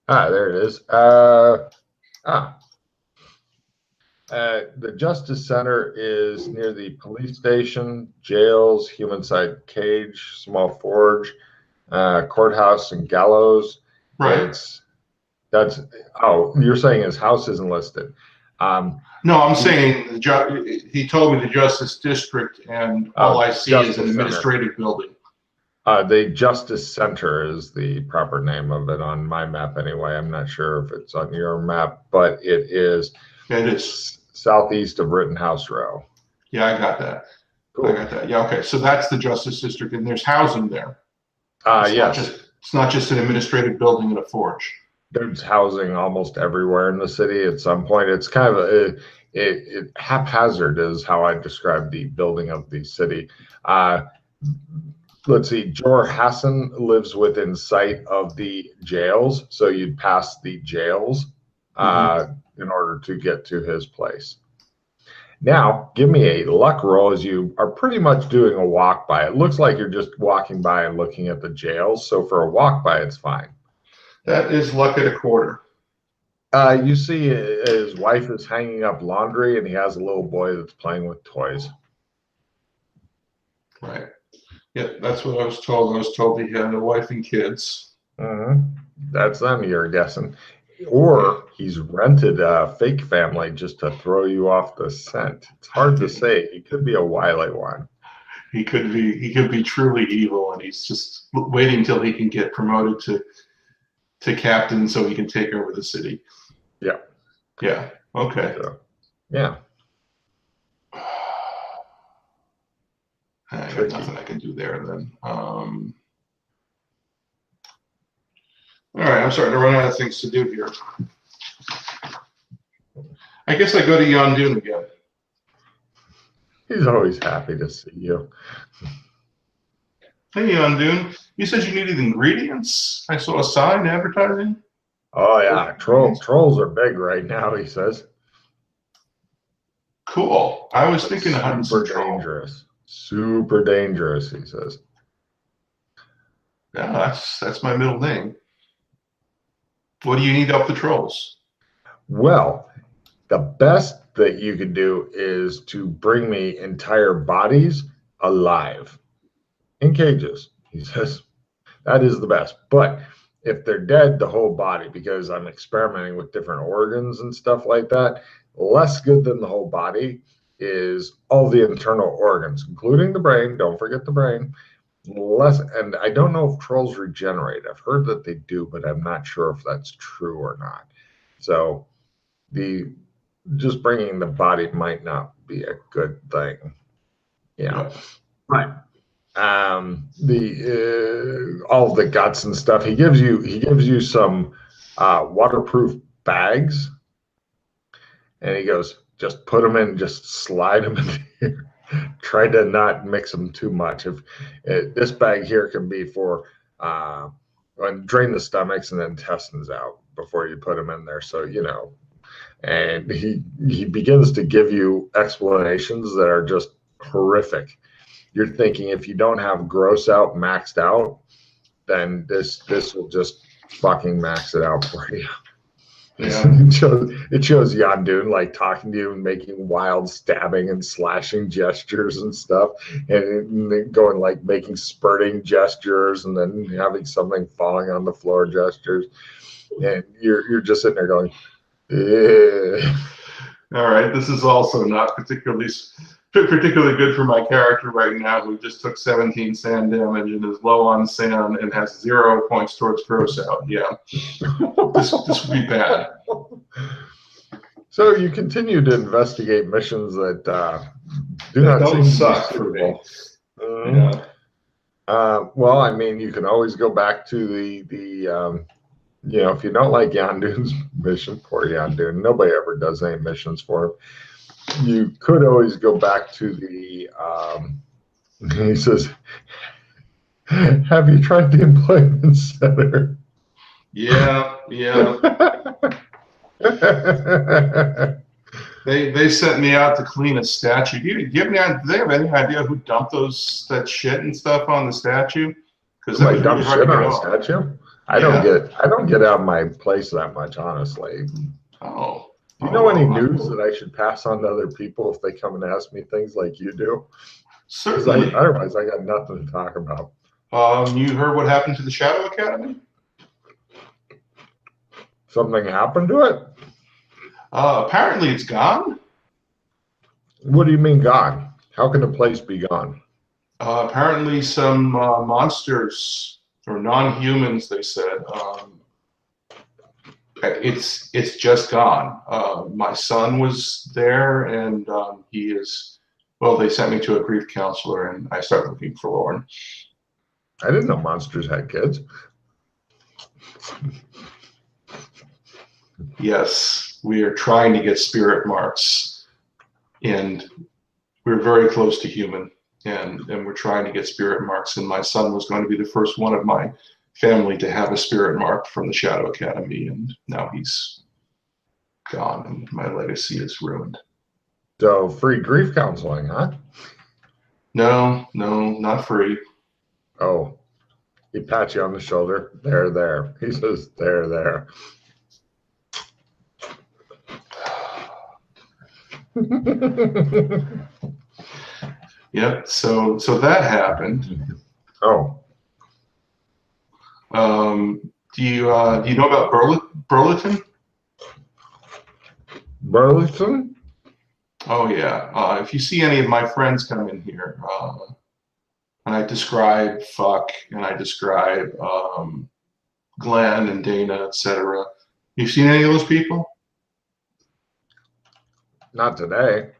Speaker 1: There it is. The Justice Center is near the police station, jails, human-side cage, small forge, courthouse, and gallows.
Speaker 2: Right.
Speaker 1: You're saying his house isn't listed.
Speaker 2: No, I'm saying he told me the Justice District, and all I see is an administrative building.
Speaker 1: The Justice Center is the proper name of it on my map anyway. I'm not sure if it's on your map, but it is.
Speaker 2: It is
Speaker 1: southeast of Rittenhouse Row.
Speaker 2: Yeah, I got that.
Speaker 1: Cool.
Speaker 2: I got that. Yeah, okay. So that's the Justice District, and there's housing there.
Speaker 1: Yes.
Speaker 2: It's not just an administrative building and a forge.
Speaker 1: There's housing almost everywhere in the city at some point. It's kind of haphazard is how I describe the building of the city. Let's see, Jor Hassan lives within sight of the jails, so you'd pass the jails in order to get to his place. Now, give me a luck roll as you are pretty much doing a walk by. It looks like you're just walking by and looking at the jails, so for a walk by, it's fine.
Speaker 2: That is luck at a quarter.
Speaker 1: You see his wife is hanging up laundry, and he has a little boy that's playing with toys.
Speaker 2: Right. Yeah, that's what I was told. I was told he had a wife and kids.
Speaker 1: That's them, you're guessing. Or he's rented a fake family just to throw you off the scent. It's hard to say. He could be a wily one.
Speaker 2: He could be truly evil, and he's just waiting until he can get promoted to captain so he can take over the city.
Speaker 1: Yeah.
Speaker 2: Yeah. Okay.
Speaker 1: So, yeah.
Speaker 2: I got nothing I can do there then. All right, I'm starting to run out of things to do here. I guess I go to Yondoon again.
Speaker 1: He's always happy to see you.
Speaker 2: Hey, Yondoon. You said you needed ingredients. I saw a sign advertising.
Speaker 1: Oh yeah, trolls are big right now, he says.
Speaker 2: Cool. I was thinking of hunting some
Speaker 1: Super dangerous. Super dangerous, he says.
Speaker 2: Yeah, that's my middle name. What do you need up the trolls?
Speaker 1: Well, the best that you could do is to bring me entire bodies alive in cages, he says. That is the best. But if they're dead, the whole body, because I'm experimenting with different organs and stuff like that, less good than the whole body is all the internal organs, including the brain. Don't forget the brain. Less, and I don't know if trolls regenerate. I've heard that they do, but I'm not sure if that's true or not. So the just bringing the body might not be a good thing. Yeah. Right. The all the guts and stuff. He gives you some waterproof bags, and he goes, just put them in, just slide them in here. Try to not mix them too much. If this bag here can be for drain the stomachs and intestines out before you put them in there. So and he begins to give you explanations that are just horrific. You're thinking if you don't have gross out maxed out, then this will just fucking max it out for you. Yeah. It shows Yondoon like talking to you and making wild stabbing and slashing gestures and stuff, and going like making spurting gestures and then having something falling on the floor gestures, and you're just sitting there going, eh.
Speaker 2: All right, this is also not particularly good for my character right now, who just took 17 sand damage and is low on sand and has 0 points towards gross out. Yeah, this would be bad.
Speaker 1: So you continue to investigate missions that do not seem
Speaker 2: suck for me.
Speaker 1: Yeah. Well, I mean, you can always go back to the if you don't like Yondoon's mission, poor Yondoon, nobody ever does any missions for him. You could always go back to the, he says, have you tried the employment center?
Speaker 2: Yeah. They sent me out to clean a statue. Do they have any idea who dumped that shit and stuff on the statue?
Speaker 1: Because I dump shit on a statue? I don't get out of my place that much, honestly.
Speaker 2: Oh.
Speaker 1: Do you know any news that I should pass on to other people if they come and ask me things like you do?
Speaker 2: Certainly.
Speaker 1: Otherwise, I got nothing to talk about.
Speaker 2: You heard what happened to the Shadow Academy?
Speaker 1: Something happened to it?
Speaker 2: Apparently it's gone.
Speaker 1: What do you mean gone? How can a place be gone?
Speaker 2: Apparently some monsters, or non-humans, they said, it's just gone. My son was there, and they sent me to a grief counselor, and I started looking forlorn.
Speaker 1: I didn't know monsters had kids.
Speaker 2: Yes, we are trying to get spirit marks, and we're very close to human, and we're trying to get spirit marks, and my son was going to be the first one of my family to have a spirit mark from the Shadow Academy, and now he's gone, and my legacy is ruined.
Speaker 1: So free grief counseling, huh?
Speaker 2: No, not free.
Speaker 1: Oh, he pats you on the shoulder. There. He says, there.
Speaker 2: Yep. So that happened.
Speaker 1: Oh.
Speaker 2: Do you know about Burlington?
Speaker 1: Burlington?
Speaker 2: Oh yeah. If you see any of my friends come in here, and I describe Fuck, and I describe Glenn and Dana, etc. You've seen any of those people?
Speaker 1: Not today.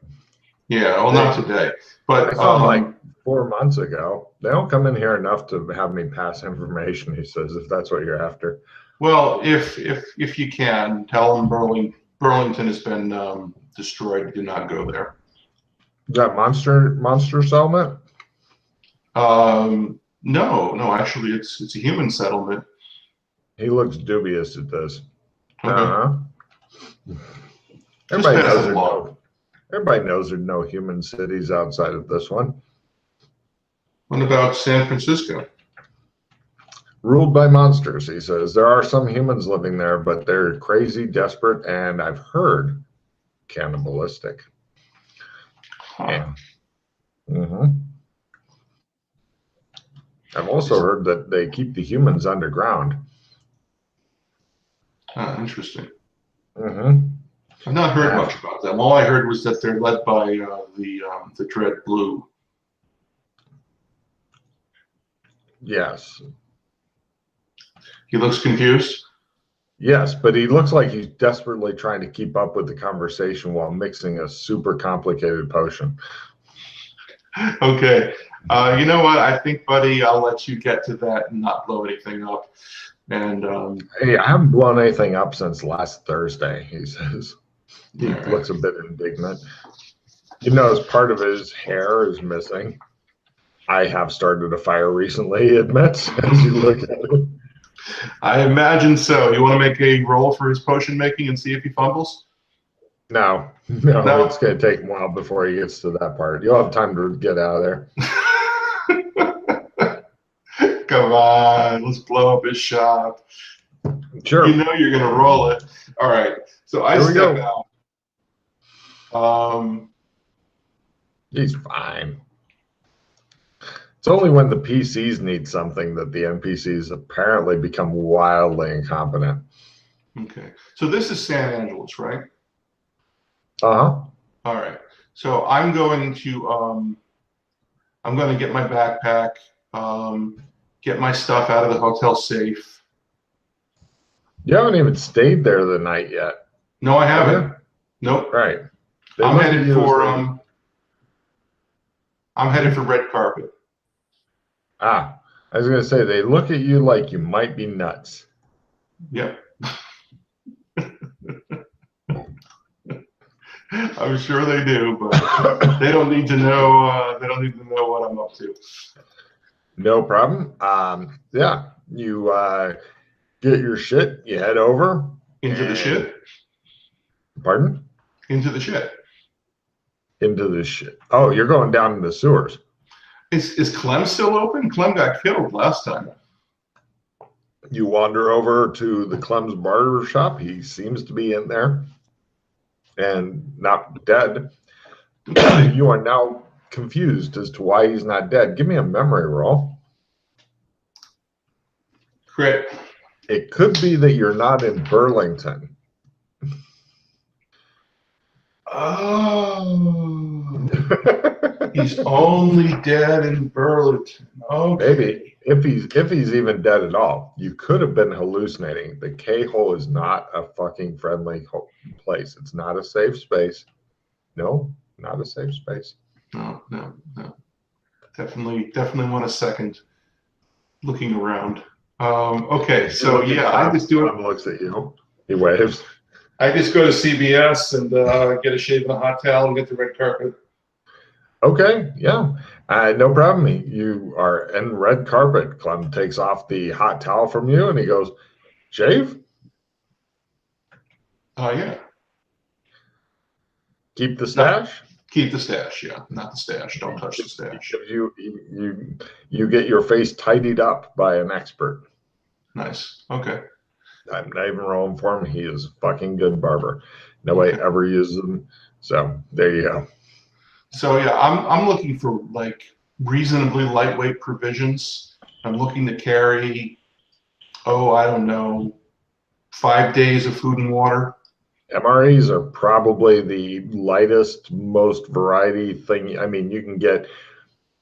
Speaker 2: Yeah, well, not today. But
Speaker 1: I saw them like 4 months ago. They don't come in here enough to have me pass information, he says, if that's what you're after.
Speaker 2: Well, if you can, tell them Burlington has been destroyed. Do not go there.
Speaker 1: Is that monster settlement?
Speaker 2: No, actually, it's a human settlement.
Speaker 1: He looks dubious at this.
Speaker 2: Okay.
Speaker 1: Everybody knows everybody knows there are no human cities outside of this one.
Speaker 2: What about San Francisco?
Speaker 1: Ruled by monsters, he says. There are some humans living there, but they're crazy, desperate, and I've heard cannibalistic.
Speaker 2: Huh.
Speaker 1: I've also heard that they keep the humans underground.
Speaker 2: Interesting.
Speaker 1: I've
Speaker 2: not heard much about them. All I heard was that they're led by the Dread Blue.
Speaker 1: Yes.
Speaker 2: He looks confused?
Speaker 1: Yes, but he looks like he's desperately trying to keep up with the conversation while mixing a super complicated potion.
Speaker 2: Okay. You know what? I think, buddy, I'll let you get to that and not blow anything up. And
Speaker 1: hey, I haven't blown anything up since last Thursday, he says. He
Speaker 2: right.
Speaker 1: looks a bit indignant. You notice part of his hair is missing. I have started a fire recently, he admits, as you look at it.
Speaker 2: I imagine so. You want to make a roll for his potion making and see if he fumbles?
Speaker 1: No, it's going to take him a while before he gets to that part. You'll have time to get out of there.
Speaker 2: Come on, let's blow up his shop.
Speaker 1: Sure.
Speaker 2: You know you're going to roll it. All right. So I step out.
Speaker 1: He's fine. It's only when the PCs need something that the NPCs apparently become wildly incompetent.
Speaker 2: Okay. So this is San Angeles, right?
Speaker 1: Uh-huh.
Speaker 2: All right. So I'm going to get my backpack, get my stuff out of the hotel safe.
Speaker 1: You haven't even stayed there the night yet.
Speaker 2: No, I haven't. Nope.
Speaker 1: Right.
Speaker 2: I'm headed for red carpet.
Speaker 1: I was going to say, they look at you like you might be nuts.
Speaker 2: Yep. I'm sure they do, but they don't need to know. They don't need to know what I'm up to.
Speaker 1: No problem. Yeah, you get your shit. You head over
Speaker 2: into the shit.
Speaker 1: Pardon?
Speaker 2: Into the shit.
Speaker 1: Into the shit. Oh, you're going down in the sewers.
Speaker 2: Is Clem still open? Clem got killed last time.
Speaker 1: You wander over to the Clem's barber shop. He seems to be in there and not dead. You are now confused as to why he's not dead. Give me a memory roll.
Speaker 2: Crit.
Speaker 1: It could be that you're not in Burlington.
Speaker 2: Oh. He's only dead in Burlington. Okay.
Speaker 1: Maybe if he's even dead at all, you could have been hallucinating. The K-hole is not a fucking friendly place. It's not a safe space. No, not a safe space.
Speaker 2: No. Definitely want a second looking around. Okay, so yeah, I just do it.
Speaker 1: Looks at you. He waves.
Speaker 2: I just go to CBS and get a shave and a hot towel and get the red carpet.
Speaker 1: Okay, yeah, no problem. You are in red carpet. Clem takes off the hot towel from you and he goes, shave?
Speaker 2: Yeah.
Speaker 1: Keep the stash?
Speaker 2: Keep the stash, yeah. Not the stash. Don't touch the stash.
Speaker 1: You get your face tidied up by an expert.
Speaker 2: Nice. Okay.
Speaker 1: I'm not even rolling for him. He is a fucking good barber. Nobody ever uses them. So there you go.
Speaker 2: So yeah, I'm looking for like reasonably lightweight provisions. I'm looking to carry, I don't know, 5 days of food and water.
Speaker 1: MREs are probably the lightest, most variety thing. I mean, you can get,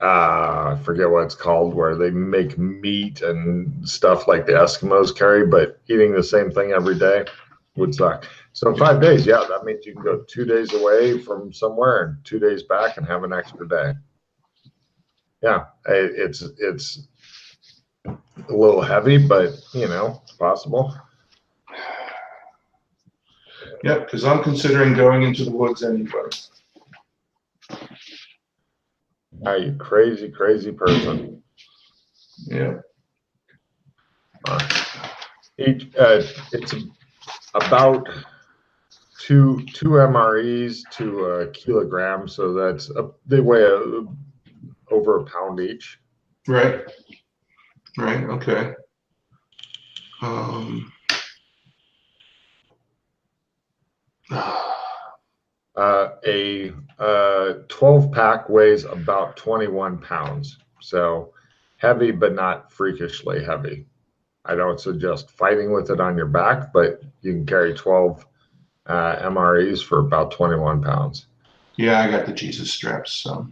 Speaker 1: I forget what it's called, where they make meat and stuff like the Eskimos carry, but eating the same thing every day would suck. So 5 days, yeah, that means you can go 2 days away from somewhere and 2 days back and have an extra day. Yeah, it's a little heavy, but it's possible.
Speaker 2: Yeah, because I'm considering going into the woods anyway.
Speaker 1: Are you crazy person?
Speaker 2: Yeah.
Speaker 1: It's about two MREs to a kilogram, so they weigh over a pound each.
Speaker 2: Right. Right. Okay.
Speaker 1: A 12-pack weighs about 21 pounds, so heavy, but not freakishly heavy. I don't suggest fighting with it on your back, but you can carry 12 MREs for about 21 pounds.
Speaker 2: Yeah, I got the Jesus straps, so.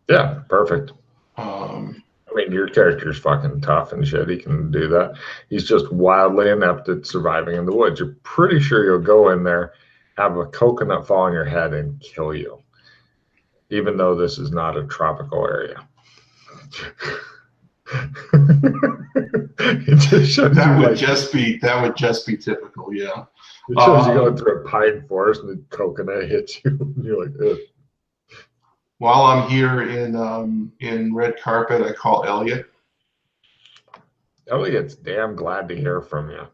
Speaker 1: Yeah, perfect.
Speaker 2: I
Speaker 1: mean, your character's fucking tough and shit. He can do that. He's just wildly inept at surviving in the woods. You're pretty sure you'll go in there, have a coconut fall on your head, and kill you, even though this is not a tropical area. It just shows
Speaker 2: that
Speaker 1: you
Speaker 2: would just be typical, yeah.
Speaker 1: It shows you going through a pine forest and the coconut hits you, and you're like, ugh.
Speaker 2: While I'm here in Red Carpet, I call Elliot.
Speaker 1: Elliot's damn glad to hear from you.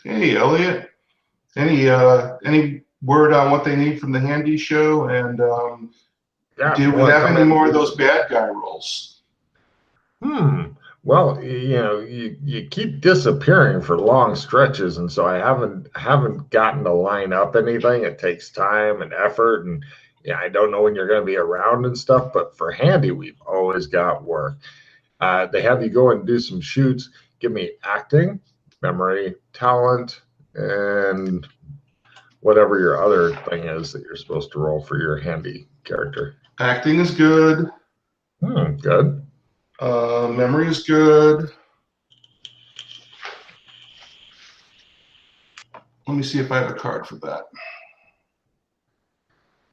Speaker 2: Hey, Elliot. Any word on what they need from the Handy show? And do we have any more of those bad guy roles?
Speaker 1: Well, you keep disappearing for long stretches, and so I haven't gotten to line up anything. It takes time and effort, and I don't know when you're going to be around and stuff. But for Handy, we've always got work. They have you go and do some shoots. Give me acting, memory, talent, and whatever your other thing is that you're supposed to roll for your Handy character.
Speaker 2: Acting is good.
Speaker 1: Good.
Speaker 2: Memory is good. Let me see if I have a card for that.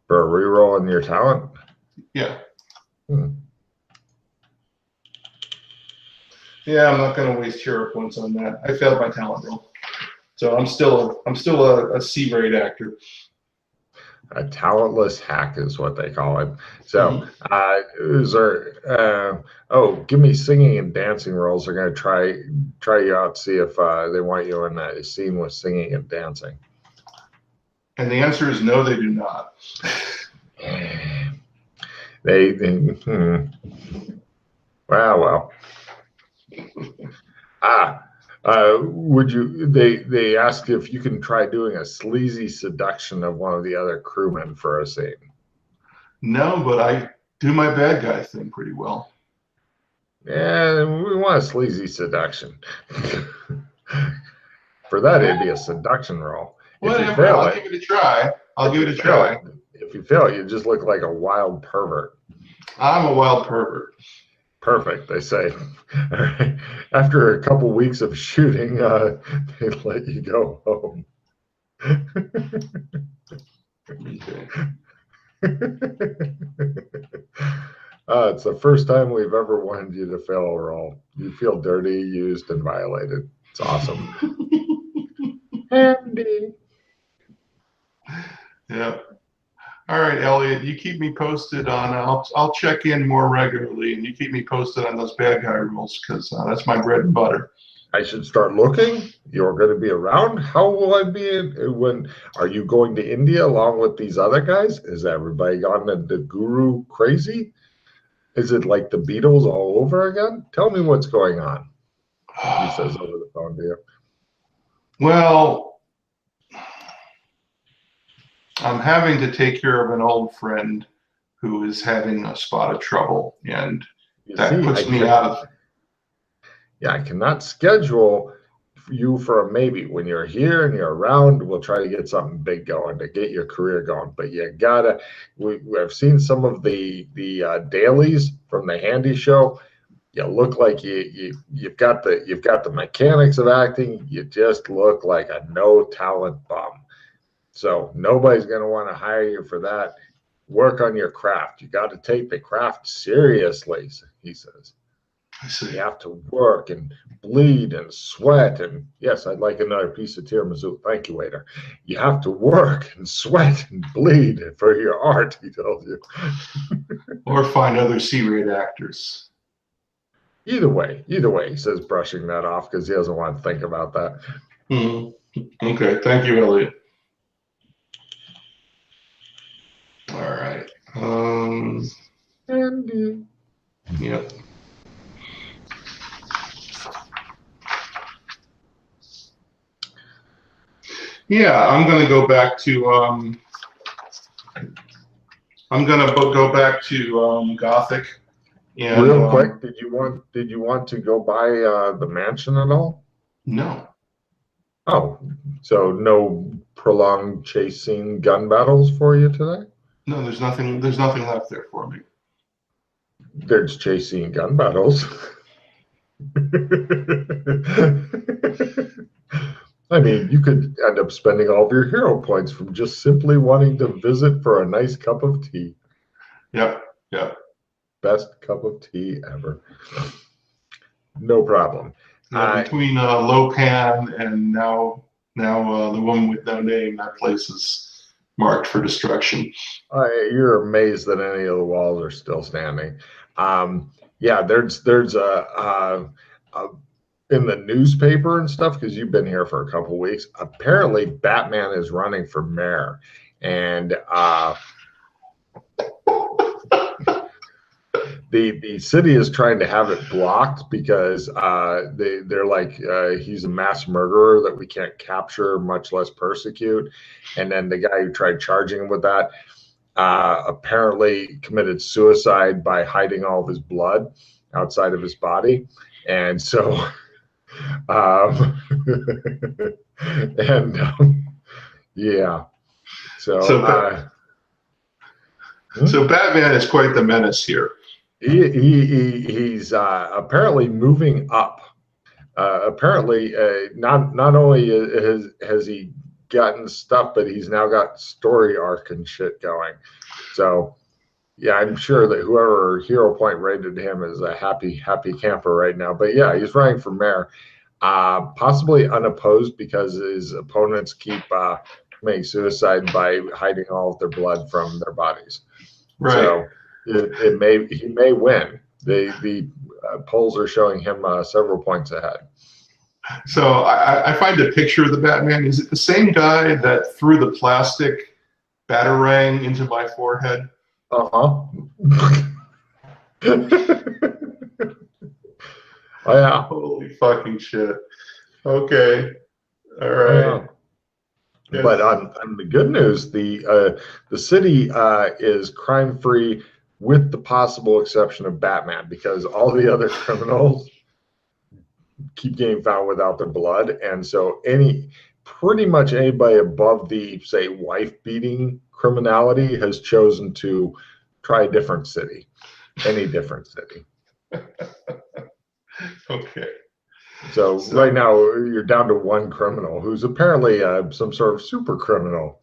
Speaker 1: For a reroll in your talent?
Speaker 2: Yeah. Yeah, I'm not going to waste hero points on that. I failed my talent roll, so I'm still a C-grade actor.
Speaker 1: A talentless hack is what they call it. So, is there? Give me singing and dancing roles. They're going to try you out, see if they want you in a scene with singing and dancing.
Speaker 2: And the answer is no, they do not.
Speaker 1: Well. Would you? They asked if you can try doing a sleazy seduction of one of the other crewmen for a scene.
Speaker 2: No, but I do my bad guy thing pretty well.
Speaker 1: Yeah, we want a sleazy seduction. For that, it'd be a seduction roll.
Speaker 2: Whatever, I'll give it a try.
Speaker 1: If you fail it, you just look like a wild pervert.
Speaker 2: I'm a wild pervert.
Speaker 1: Perfect, they say. After a couple weeks of shooting, they let you go home. It's the first time we've ever wanted you to fail a roll. You feel dirty, used, and violated. It's awesome. Handy.
Speaker 2: Yeah. All right, Elliot, you keep me posted on. I'll check in more regularly, and you keep me posted on those bad guy rules because that's my bread and butter.
Speaker 1: I should start looking. You're going to be around. How will I be? When are you going to India along with these other guys? Is everybody gone the guru crazy? Is it like the Beatles all over again? Tell me what's going on. He says over the phone to you.
Speaker 2: Well, I'm having to take care of an old friend who is having a spot of trouble, and that puts me out of.
Speaker 1: Yeah, I cannot schedule you for a maybe. When you're here and you're around, we'll try to get something big going to get your career going. But you gotta. I've seen some of the dailies from the Handy show. You look like you've got the mechanics of acting. You just look like a no talent bum. So nobody's going to want to hire you for that. Work on your craft. You got to take the craft seriously, he says. You have to work and bleed and sweat. And yes, I'd like another piece of tiramisu. Thank you, waiter. You have to work and sweat and bleed for your art, he tells you.
Speaker 2: Or find other C-rate actors.
Speaker 1: Either way, he says, brushing that off because he doesn't want to think about that.
Speaker 2: Okay, thank you, Elliot. All right.
Speaker 1: Andy.
Speaker 2: Yep. Yeah, I'm gonna go back to Gothic. And,
Speaker 1: real quick, did you want to go by the mansion at all?
Speaker 2: No.
Speaker 1: Oh, so no prolonged chase scene gun battles for you today?
Speaker 2: No, there's nothing left there for me.
Speaker 1: There's chase scene gun battles. I mean, you could end up spending all of your hero points from just simply wanting to visit for a nice cup of tea.
Speaker 2: Yep.
Speaker 1: Best cup of tea ever. No problem.
Speaker 2: Yeah, between Lopan and now the woman with no name, that place is marked for destruction.
Speaker 1: You're amazed that any of the walls are still standing. Yeah, there's a in the newspaper and stuff, because you've been here for a couple weeks. Apparently, Batman is running for mayor, and the city is trying to have it blocked because they're like he's a mass murderer that we can't capture, much less persecute. And then the guy who tried charging him with that apparently committed suicide by hiding all of his blood outside of his body, and so yeah, so
Speaker 2: Batman is quite the menace here.
Speaker 1: He's apparently moving up. Apparently, not only has he gotten stuff, but he's now got story arc and shit going. So, yeah, I'm sure that whoever Hero Point rated him is a happy camper right now. But yeah, he's running for mayor, possibly unopposed because his opponents keep committing suicide by hiding all of their blood from their bodies.
Speaker 2: Right.
Speaker 1: So, he may win. The polls are showing him several points ahead.
Speaker 2: So I find a picture of the Batman. Is it the same guy that threw the plastic batarang into my forehead?
Speaker 1: Oh yeah.
Speaker 2: Holy fucking shit. Okay. All right.
Speaker 1: Yeah. Yes. But on the good news, the city is crime free, with the possible exception of Batman, because all the other criminals keep getting found without their blood. And so pretty much anybody above the, say, wife beating criminality has chosen to try a different city, any different city.
Speaker 2: Okay.
Speaker 1: So right now you're down to one criminal who's apparently some sort of super criminal.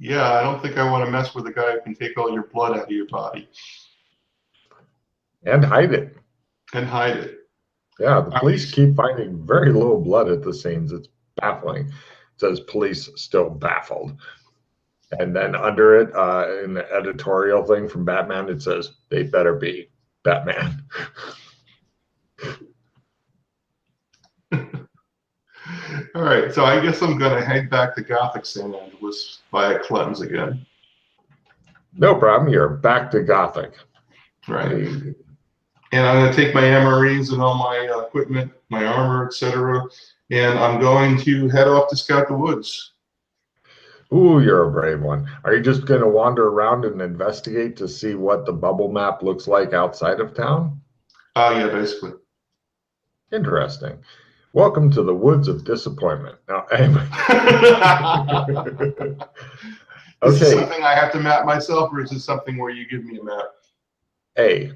Speaker 2: Yeah, I don't think I want to mess with a guy who can take all your blood out of your body.
Speaker 1: And hide it. Yeah, the police keep finding very little blood at the scenes. It's baffling. It says police still baffled. And then under it, in the editorial thing from Batman, it says, they better be Batman.
Speaker 2: All right, so I guess I'm going to head back to Gothic San Angeles via Clem's again.
Speaker 1: No problem. You're back to Gothic.
Speaker 2: Right. And I'm going to take my MREs and all my equipment, my armor, etc., and I'm going to head off to scout the woods.
Speaker 1: Ooh, you're a brave one. Are you just going to wander around and investigate to see what the bubble map looks like outside of town?
Speaker 2: Yeah, basically.
Speaker 1: Interesting. Welcome to the woods of disappointment. Now, anyway.
Speaker 2: Is this something I have to map myself, or is this something where you give me a map?
Speaker 1: A,